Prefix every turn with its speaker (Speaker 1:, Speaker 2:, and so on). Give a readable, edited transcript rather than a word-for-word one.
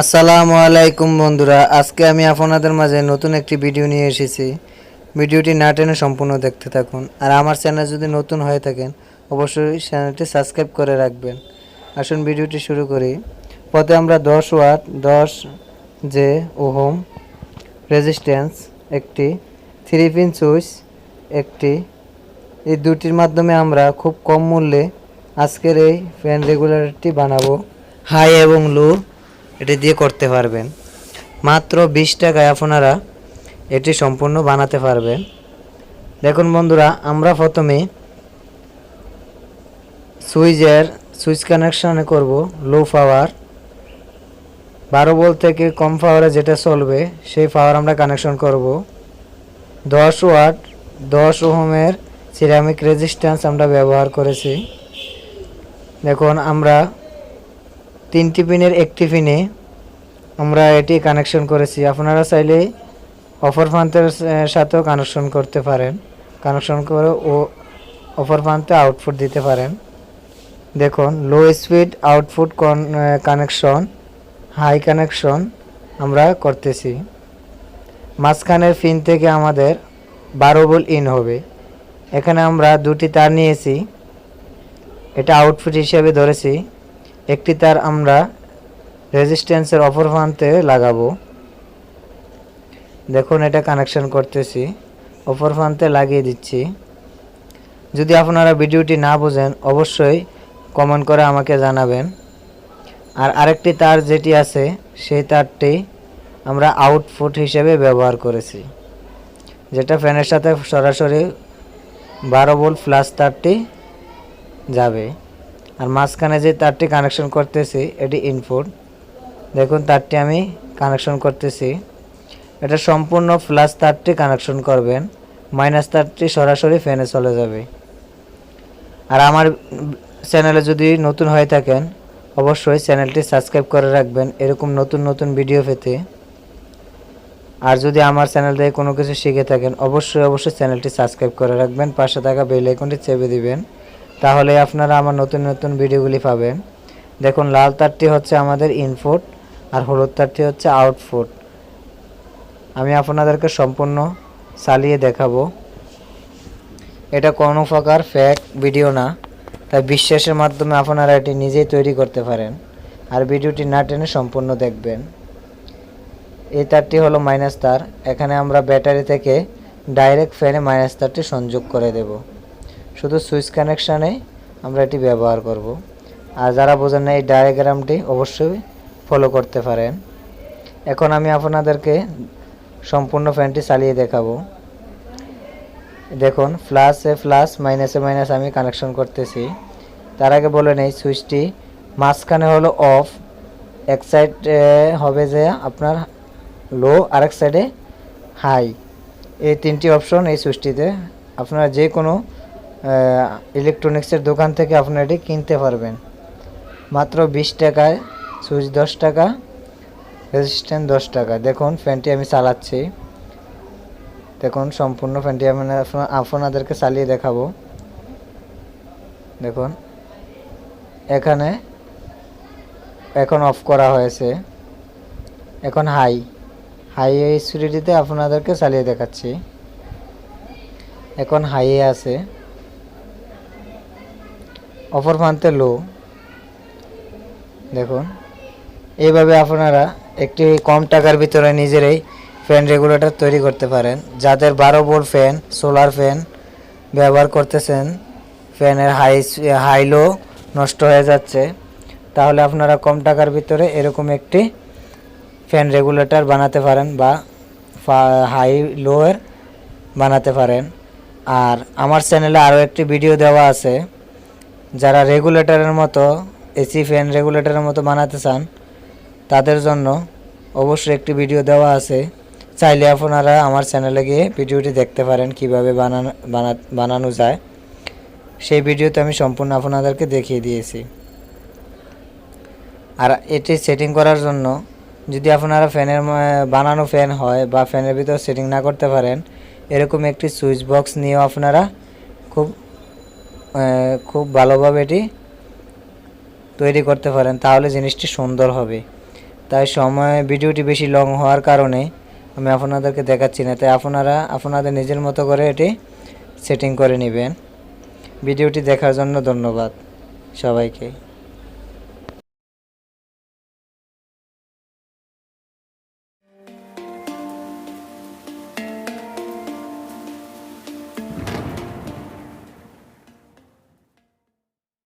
Speaker 1: আসসালামু আলাইকুম বন্ধুরা, আজকে আমি আপনাদের মাঝে নতুন একটি ভিডিও নিয়ে এসেছি। ভিডিওটি না টেনে সম্পূর্ণ দেখতে থাকুন। আর আমার চ্যানেল যদি নতুন হয়ে থাকেন অবশ্যই চ্যানেলটি সাবস্ক্রাইব করে রাখবেন। আসুন ভিডিওটি শুরু করি। পথে আমরা 10 ওয়াট 10 জে ওহম রেজিস্ট্যান্স একটি 3 পিন সুইচ একটি, এই দুটির মাধ্যমে আমরা খুব কম মূল্যে আজকের এই ফ্যান রেগুলেটরটি বানাবো। হাই এবং লো এটি দিয়ে করতে পারবেন। মাত্র 20 টাকায় আপনারা এটি সম্পূর্ণ বানাতে পারবেন। দেখুন বন্ধুরা, আমরা প্রথমে সুইচ কানেকশানে করব লো পাওয়ার। 12 ভোল্ট থেকে কম পাওয়ারে যেটা চলবে সেই পাওয়ার আমরা কানেকশন করব। 10 ওয়াট 10 ওহমের সিরামিক রেজিস্ট্যান্স আমরা ব্যবহার করেছি। দেখুন আমরা 3টি পিনের একটি পিনে আমরা এটি কানেকশন করেছি। আপনারা চাইলে অপর প্রান্তের সাথেও কানেকশন করতে পারেন, কানেকশন করে ও অপর প্রান্তে আউটপুট দিতে পারেন। দেখুন low speed output connection, high connection আমরা করতেছি। মাঝখানের পিন থেকে আমাদের 12 ভোল্ট ইন হবে। এখানে আমরা দুটি তার নিয়েছি, এটা আউটপুট হিসেবে ধরেছি। একটি তার আমরা রেজিস্ট্যান্সের অপর প্রান্তে লাগাবো। দেখুন এটা কানেকশন করতেছি, অপর প্রান্তে লাগিয়ে দিচ্ছি। যদি আপনারা ভিডিওটি না বোঝেন অবশ্যই কমেন্ট করে আমাকে জানাবেন। আর আরেকটি তার যেটি আছে সেই তারটি আমরা আউটপুট হিসেবে ব্যবহার করেছি, যেটা ফ্যানের সাথে সরাসরি 12 ভোল্ট প্লাস তারটি যাবে। আর মাঝখানে যে তারটি কানেকশন করতেছি এটি ইনপুট। দেখুন তারটি আমি কানেকশন করতেছি। এটা সম্পূর্ণ প্লাস তারটি কানেকশন করবেন, মাইনাস তারটি সরাসরি ফ্যানে চলে যাবে। আর আমার চ্যানেলে যদি নতুন হয়ে থাকেন অবশ্যই চ্যানেলটি সাবস্ক্রাইব করে রাখবেন এরকম নতুন নতুন ভিডিও পেতে। আর যদি আমার চ্যানেল থেকে কোনো কিছু শিখে থাকেন অবশ্যই চ্যানেলটি সাবস্ক্রাইব করে রাখবেন, পাশে থাকা বেল আইকনটি চেপে দিবেন, তাহলে আপনারা আমার নতুন নতুন ভিডিওগুলি পাবেন। দেখুন লাল তারটি হচ্ছে আমাদের ইনপুট আর হলুদ তারটি হচ্ছে আউটপুট। আমি আপনাদেরকে সম্পূর্ণ চালিয়ে দেখাবো। এটা কোনো প্রকার ফেক ভিডিও না, তাই বিশ্বাসের মাধ্যমে আপনারা এটি নিজেই তৈরি করতে পারেন। আর ভিডিওটি না টেনে সম্পূর্ণ দেখবেন। এই তারটি হলো মাইনাস তার। এখানে আমরা ব্যাটারি থেকে ডাইরেক্ট ফ্যানে মাইনাস তারটি সংযোগ করে দেব। শুধু সুইচ কানেকশানে আমরা এটি ব্যবহার করব। আর যারা বোঝেন না এই ডায়াগ্রামটি অবশ্যই ফলো করতে পারেন। এখন আমি আপনাদেরকে সম্পূর্ণ ফ্যানটি চালিয়ে দেখাবো। দেখুন প্লাসে প্লাস মাইনাসে মাইনাস আমি কানেকশন করতেছি। তার আগে বলে নেই সুইচটি মাঝখানে হলো অফ, এক সাইড হবে যে আপনার লো, আরেক সাইডে হাই। এই তিনটি অপশন এই সুইচটিতে। আপনারা যে কোনো ইলেকট্রনিক্সের দোকান থেকে আপনারা এটি কিনতে পারবেন। মাত্র 20 টাকায় সুইচ 10 টাকা, রেজিস্ট্যান্স 10 টাকা। দেখুন ফ্যানটি আমি চালাচ্ছি। দেখুন সম্পূর্ণ ফ্যানটি আমি আপনাদেরকে চালিয়ে দেখাবো। দেখুন এখানে এখন অফ করা হয়েছে, এখন হাই এই স্পিডটিতে আপনাদেরকে চালিয়ে দেখাচ্ছি। এখন হাইয়ে আছে, অপর প্রান্তে লো। দেখুন এইভাবে আপনারা একটি কম টাকার ভিতরে নিজেরাই ফ্যান রেগুলেটর তৈরি করতে পারেন। যাদের 12 ভোল্ট ফ্যান, সোলার ফ্যান ব্যবহার করতেছেন, ফ্যানের হাই লো নষ্ট হয়ে যাচ্ছে, তাহলে আপনারা কম টাকার ভিতরে এরকম একটি ফ্যান রেগুলেটর বানাতে পারেন বা হাই লোয়ের বানাতে পারেন। আর আমার চ্যানেলে আরও একটি ভিডিও দেওয়া আছে, যারা রেগুলেটরের মতো এসি ফ্যান রেগুলেটরের মতো বানাতে চান তাদের জন্য অবশ্যই একটি ভিডিও দেওয়া আছে। চাইলে আপনারা আমার চ্যানেলে গিয়ে ভিডিওটি দেখতে পারেন কিভাবে বানানো যায়। সেই ভিডিওতে আমি সম্পূর্ণ আপনাদেরকে দেখিয়ে দিয়েছি। আর এটি সেটিং করার জন্য যদি আপনারা ফ্যানের বানানো ফ্যান হয় বা ফ্যানের ভিতর সেটিং না করতে পারেন, এরকম একটি সুইচ বক্স নিয়েও আপনারা খুব ভালোভাবে এটি তৈরি করতে পারেন, তাহলে জিনিসটি সুন্দর হবে। তাই ভিডিওটি বেশি লং হওয়ার কারণে আমি আপনাদেরকে দেখাচ্ছি না, তাই আপনারা আপনাদের নিজের মতো করে এটি সেটিং করে নেবেন। ভিডিওটি দেখার জন্য ধন্যবাদ সবাইকে।